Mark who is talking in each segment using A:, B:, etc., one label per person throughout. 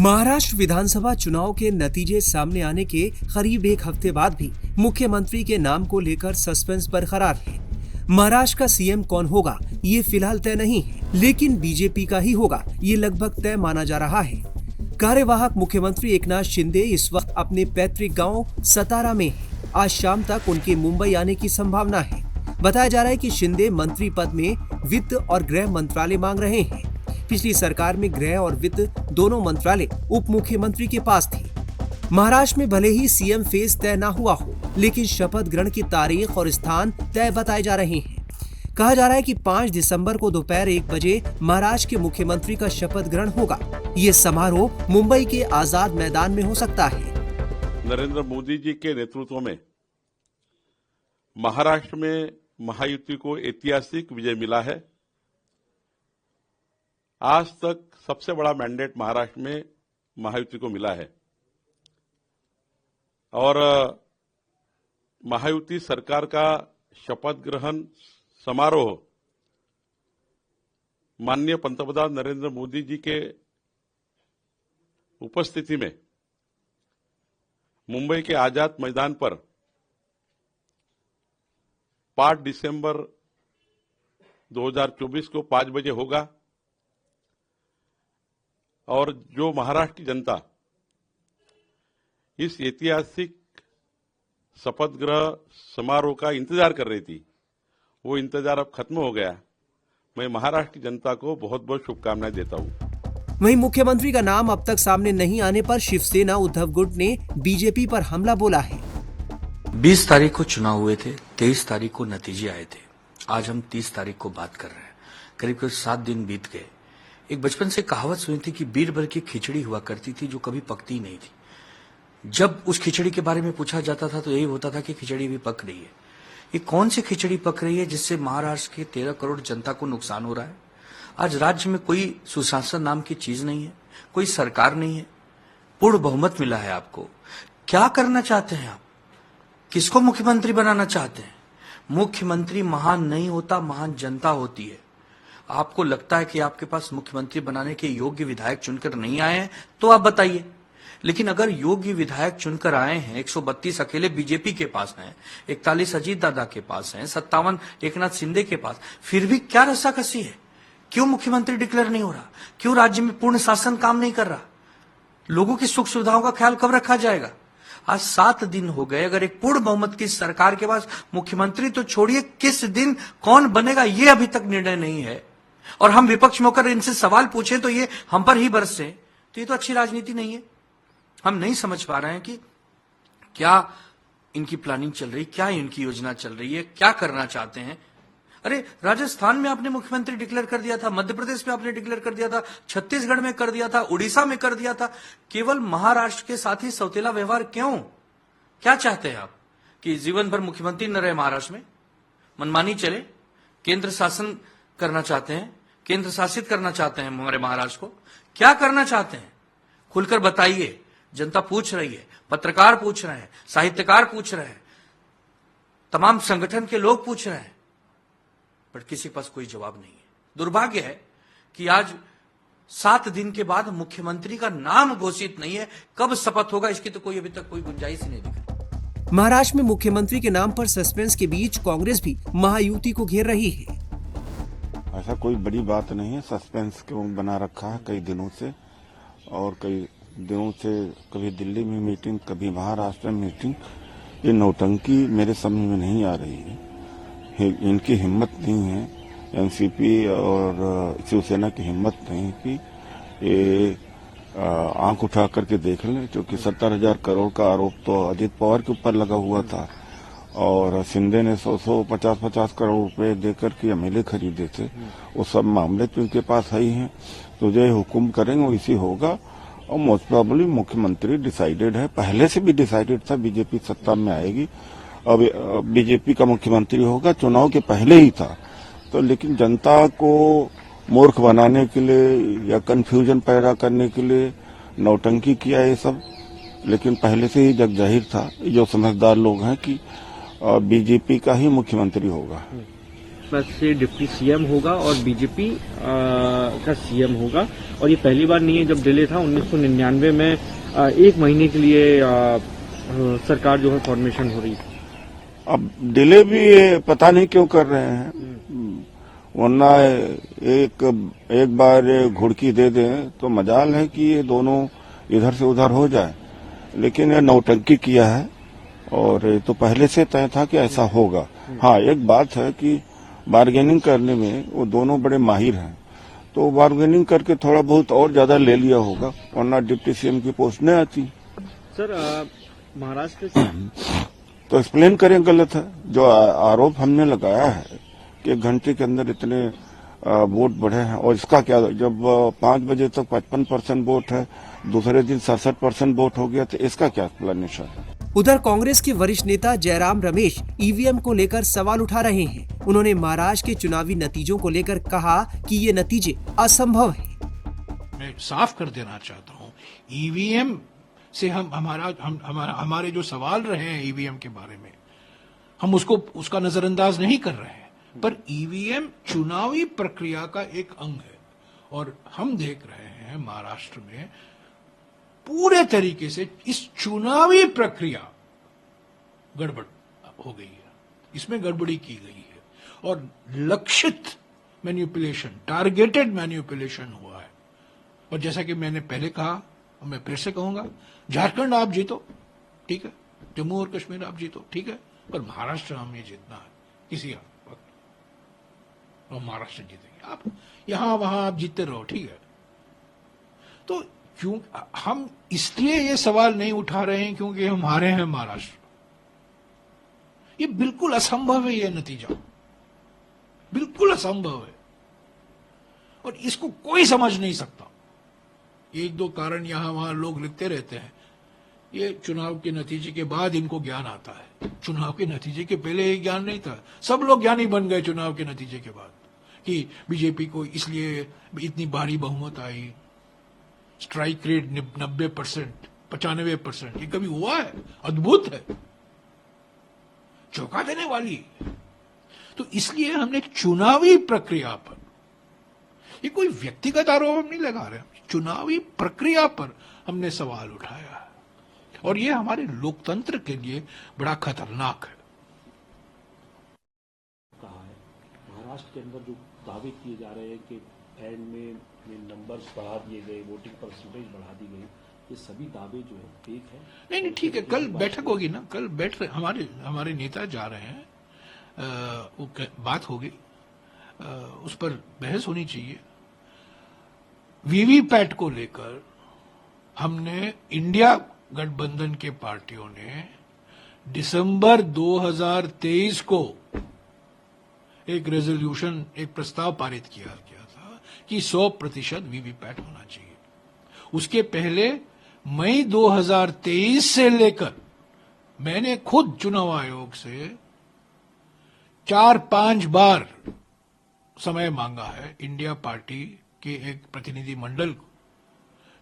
A: महाराष्ट्र विधानसभा चुनाव के नतीजे सामने आने के करीब एक हफ्ते बाद भी मुख्यमंत्री के नाम को लेकर सस्पेंस बरकरार है। महाराष्ट्र का सीएम कौन होगा ये फिलहाल तय नहीं है, लेकिन बीजेपी का ही होगा ये लगभग तय माना जा रहा है। कार्यवाहक मुख्यमंत्री एकनाथ शिंदे इस वक्त अपने पैतृक गांव सतारा में है। आज शाम तक उनके मुंबई आने की संभावना है। बताया जा रहा है कि शिंदे मंत्री पद में वित्त और गृह मंत्रालय मांग रहे हैं। पिछली सरकार में गृह और वित्त दोनों मंत्रालय उप मुख्यमंत्री के पास थे। महाराष्ट्र में भले ही सीएम फेज तय न हुआ हो, लेकिन शपथ ग्रहण की तारीख और स्थान तय बताए जा रहे हैं। कहा जा रहा है कि 5 दिसंबर को दोपहर 1 बजे महाराष्ट्र के मुख्यमंत्री का शपथ ग्रहण होगा। ये समारोह मुंबई के आजाद मैदान में हो सकता है।
B: नरेंद्र मोदी जी के नेतृत्व में महाराष्ट्र में महायुति को ऐतिहासिक विजय मिला है। आज तक सबसे बड़ा मैंडेट महाराष्ट्र में महायुति को मिला है और महायुति सरकार का शपथ ग्रहण समारोह माननीय पंतप्रधान नरेंद्र मोदी जी के उपस्थिति में मुंबई के आजाद मैदान पर 5 दिसंबर 2024 को 5 बजे होगा और जो महाराष्ट्र की जनता इस ऐतिहासिक शपथ ग्रहण समारोह का इंतजार कर रही थी, वो इंतजार अब खत्म हो गया। मैं महाराष्ट्र की जनता को बहुत बहुत शुभकामनाएं देता हूं।
A: वहीं मुख्यमंत्री का नाम अब तक सामने नहीं आने पर शिवसेना उद्धव गुट ने बीजेपी पर हमला बोला है।
C: 20 तारीख को चुनाव हुए थे, 23 तारीख को नतीजे आए थे। आज हम 30 तारीख को बात कर रहे हैं। करीब करीब 7 दिन बीत गए। एक बचपन से कहावत सुनी थी कि बीरबल की खिचड़ी हुआ करती थी जो कभी पकती नहीं थी। जब उस खिचड़ी के बारे में पूछा जाता था तो यही होता था कि खिचड़ी भी पक रही है। ये कौन सी खिचड़ी पक रही है जिससे महाराष्ट्र के 13 करोड़ जनता को नुकसान हो रहा है? आज राज्य में कोई सुशासन नाम की चीज नहीं है, कोई सरकार नहीं है। पूर्ण बहुमत मिला है आपको। क्या करना चाहते हैं आप? किसको मुख्यमंत्री बनाना चाहते हैं? मुख्यमंत्री महान नहीं होता, महान जनता होती है। आपको लगता है कि आपके पास मुख्यमंत्री बनाने के योग्य विधायक चुनकर नहीं आए हैं तो आप बताइए। लेकिन अगर योग्य विधायक चुनकर आए हैं, 132 अकेले बीजेपी के पास हैं, 41 अजीत दादा के पास हैं, 57 एकनाथ शिंदे के पास, फिर भी क्या रस्साकसी है? क्यों मुख्यमंत्री डिक्लेयर नहीं हो रहा? क्यों राज्य में पूर्ण शासन काम नहीं कर रहा? लोगों की सुख सुविधाओं का ख्याल कब रखा जाएगा? आज 7 दिन हो गए। अगर एक पूर्ण बहुमत की सरकार के पास मुख्यमंत्री तो छोड़िए, किस दिन कौन बनेगा ये अभी तक निर्णय नहीं है। और हम विपक्ष में होकर इनसे सवाल पूछे तो ये हम पर ही बरसे, तो ये तो अच्छी राजनीति नहीं है। हम नहीं समझ पा रहे हैं कि क्या इनकी प्लानिंग चल रही, क्या इनकी योजना चल रही है, क्या करना चाहते हैं। अरे राजस्थान में आपने मुख्यमंत्री डिक्लेयर कर दिया था, मध्य प्रदेश में आपने डिक्लेयर कर दिया था, छत्तीसगढ़ में कर दिया था, उड़ीसा में कर दिया था। केवल महाराष्ट्र के साथ ही सौतेला व्यवहार क्यों? क्या चाहते हैं आप कि जीवन भर मुख्यमंत्री न रहे महाराष्ट्र में, मनमानी चले? केंद्र शासन करना चाहते हैं, केंद्र शासित करना चाहते हैं हमारे महाराष्ट्र को? क्या करना चाहते हैं? खुलकर बताइए। जनता पूछ रही है, पत्रकार पूछ रहे हैं, साहित्यकार पूछ रहे हैं, तमाम संगठन के लोग पूछ रहे हैं, पर किसी के पास कोई जवाब नहीं है। दुर्भाग्य है कि आज 7 दिन के बाद मुख्यमंत्री का नाम घोषित नहीं है। कब शपथ होगा इसकी तो कोई अभी तक कोई गुंजाइश ही नहीं दिख रही।
A: महाराष्ट्र में मुख्यमंत्री के नाम पर सस्पेंस के बीच कांग्रेस भी महायुति को घेर रही है।
D: ऐसा कोई बड़ी बात नहीं है। सस्पेंस क्यों बना रखा है कई दिनों से, और कई दिनों से कभी दिल्ली में मीटिंग, कभी महाराष्ट्र में मीटिंग। ये नौटंकी मेरे समझ में नहीं आ रही है। इनकी हिम्मत नहीं है, एनसीपी और शिवसेना की हिम्मत नहीं कि ये आंख उठा करके देख लें, क्योंकि 70,000 करोड़ का आरोप तो अजीत पवार के ऊपर लगा हुआ था और शिंदे ने 100 50 करोड़ रुपए देकर के एमएलए खरीदे थे। वो सब मामले तो उनके पास है ही हैं। तो जो हुकुम करेंगे वो इसी होगा और मोस्ट प्रोबेबली मुख्यमंत्री डिसाइडेड है, पहले से भी डिसाइडेड था। बीजेपी सत्ता में आएगी, अब बीजेपी का मुख्यमंत्री होगा, चुनाव के पहले ही था। तो लेकिन जनता को मूर्ख बनाने के लिए या कंफ्यूजन पैदा करने के लिए नौटंकी किया ये सब, लेकिन पहले से ही जग जाहिर था, जो समझदार लोग हैं, कि बीजेपी का ही मुख्यमंत्री होगा।
E: भाजपा से डिप्टी सीएम होगा और बीजेपी का सीएम होगा। और ये पहली बार नहीं है, जब डिले था 1999 में 1 महीने के लिए सरकार जो है फॉर्मेशन हो रही थी।
D: अब डिले भी पता नहीं क्यों कर रहे हैं, वरना एक बार घुड़की दे दें तो मजाल है कि ये दोनों इधर से उधर हो जाए, लेकिन ये नौटंकी किया है और ये तो पहले से तय था कि ऐसा होगा। हाँ, एक बात है कि बार्गेनिंग करने में वो दोनों बड़े माहिर हैं, तो बार्गेनिंग करके थोड़ा बहुत और ज्यादा ले लिया होगा, वरना डिप्टी सीएम की पोस्ट नहीं आती।
E: सर महाराष्ट्र से
D: तो एक्सप्लेन करें, गलत है। जो आरोप हमने लगाया है कि 1 घंटे के अंदर इतने वोट बढ़े हैं, और इसका क्या, जब 5 बजे तक 55% वोट है, दूसरे दिन 67% वोट हो गया, तो इसका क्या एक्सप्लेनेशन है?
A: उधर कांग्रेस के वरिष्ठ नेता जयराम रमेश ईवीएम को लेकर सवाल उठा रहे हैं। उन्होंने महाराष्ट्र के चुनावी नतीजों को लेकर कहा कि ये नतीजे असंभव हैं।
F: मैं साफ कर देना चाहता हूं, ईवीएम से हमारे जो सवाल रहे हैं ईवीएम के बारे में, हम उसका नजरअंदाज नहीं कर रहे हैं, पर ईवीएम चुनावी प्रक्रिया का एक अंग है। और हम देख रहे हैं महाराष्ट्र में पूरे तरीके से इस चुनावी प्रक्रिया गड़बड़ हो गई है, इसमें गड़बड़ी की गई है और लक्षित मैनिपुलेशन, टारगेटेड मैनिपुलेशन हुआ है। और जैसा कि मैंने पहले कहा, मैं फिर से कहूंगा, झारखंड आप जीतो, ठीक है, जम्मू और कश्मीर आप जीतो, ठीक है, पर महाराष्ट्र हमें जीतना है किसी वक्त, और महाराष्ट्र जीतेंगे। आप यहां वहां आप जीतते रहो, ठीक है। तो क्यों हम इसलिए ये सवाल नहीं उठा रहे हैं क्योंकि हम हारे हैं महाराष्ट्र। ये बिल्कुल असंभव है, ये नतीजा बिल्कुल असंभव है और इसको कोई समझ नहीं सकता। 1-2 कारण यहां वहां लोग लिखते रहते हैं, ये चुनाव के नतीजे के बाद इनको ज्ञान आता है, चुनाव के नतीजे के पहले ये ज्ञान नहीं था। सब लोग ज्ञानी बन गए चुनाव के नतीजे के बाद कि बीजेपी को इसलिए इतनी भारी बहुमत आई, स्ट्राइक रेट 90%, 95%, ये कभी हुआ है? अद्भुत है, चौंका देने वाली। तो इसलिए हमने चुनावी प्रक्रिया पर, ये कोई व्यक्तिगत आरोप हम नहीं लगा रहे, चुनावी प्रक्रिया पर हमने सवाल उठाया है और ये हमारे लोकतंत्र के लिए बड़ा खतरनाक है।
G: कहा है महाराष्ट्र के अंदर जो दावे किए जा रहे हैं कि एंड में नंबर्स बढ़ा दिए गए, वोटिंग परसेंटेज बढ़ा दी गई, ये सभी दावे जो है फेक है।
F: नहीं, ठीक है, कल बैठक होगी ना, कल बैठ रहे हमारे नेता जा रहे हैं, वो बात होगी, उस पर बहस होनी चाहिए। वीवीपैट को लेकर हमने, इंडिया गठबंधन के पार्टियों ने दिसंबर 2023 को एक रेजोल्यूशन, एक प्रस्ताव पारित किया था कि 100% वीवीपैट होना चाहिए। उसके पहले मई 2023 से लेकर मैंने खुद चुनाव आयोग से 4-5 बार समय मांगा है इंडिया पार्टी के एक प्रतिनिधि मंडल को,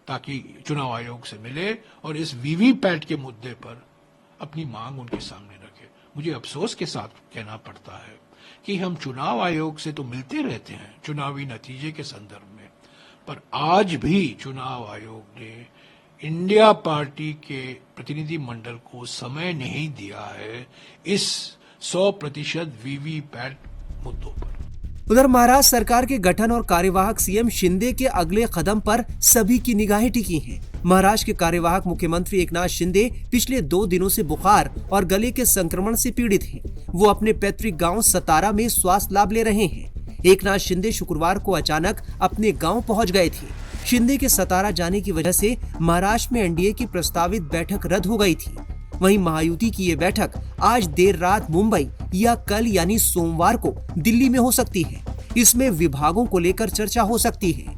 F: ताकि चुनाव आयोग से मिले और इस वीवीपैट के मुद्दे पर अपनी मांग उनके सामने रखे। मुझे अफसोस के साथ कहना पड़ता है कि हम चुनाव आयोग से तो मिलते रहते हैं चुनावी नतीजे के संदर्भ में, पर आज भी चुनाव आयोग ने इंडिया पार्टी के प्रतिनिधि मंडल को समय नहीं दिया है इस 100% वीवीपैट मुद्दों पर।
A: उधर महाराष्ट्र सरकार के गठन और कार्यवाहक सीएम शिंदे के अगले कदम पर सभी की निगाहें टिकी हैं। महाराष्ट्र के कार्यवाहक मुख्यमंत्री एकनाथ शिंदे पिछले 2 दिनों से बुखार और गले के संक्रमण से पीड़ित हैं। वो अपने पैतृक गांव सतारा में स्वास्थ्य लाभ ले रहे हैं। एकनाथ शिंदे शुक्रवार को अचानक अपने गांव पहुंच गए थे। शिंदे के सतारा जाने की वजह से महाराष्ट्र में एनडीए की प्रस्तावित बैठक रद्द हो गई थी। वहीं महायुति की ये बैठक आज देर रात मुंबई या कल यानी सोमवार को दिल्ली में हो सकती है। इसमें विभागों को लेकर चर्चा हो सकती है।